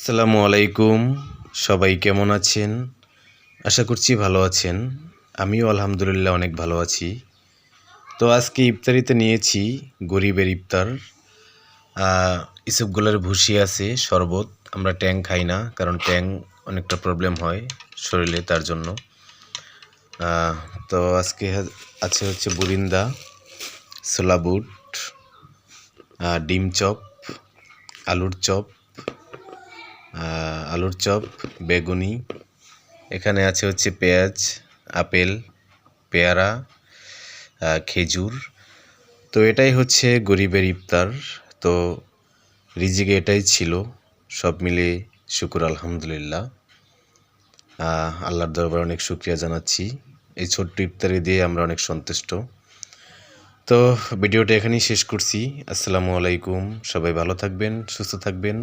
আসসালামু আলাইকুম। সবাই কেমন আছেন? আশা করছি ভালো আছেন। আমিও আলহামদুলিল্লাহ অনেক ভালো আছি। তো আজকে ইফতারিতে নিয়েছি গরিবের ইফতার। আ ইসবগুলের ভুসি আছে, শরবত। আমরা ট্যাং খাই না, কারণ ট্যাং অনেকটা প্রবলেম হয় শরীরে, তার জন্য। আ তো আজকে আছে হচ্ছে বুরিন্দা, ছোলা বুট, ডিম চপ, আলুর চপ, বেগুনি। এখানে আছে হচ্ছে পেঁয়াজ, আপেল, পেয়ারা, খেজুর। তো এটাই হচ্ছে গরিবের ইফতার। তো রিজিকে এটাই ছিল। সব মিলিয়ে শুকুর আলহামদুলিল্লাহ। আল্লাহর দরবারে অনেক শুকরিয়া জানাচ্ছি। এই ছোট্ট ইফতারি দিয়ে আমরা অনেক সন্তুষ্ট। তো ভিডিওটা এখানেই শেষ করছি। আসসালামু আলাইকুম। সবাই ভালো থাকবেন, সুস্থ থাকবেন।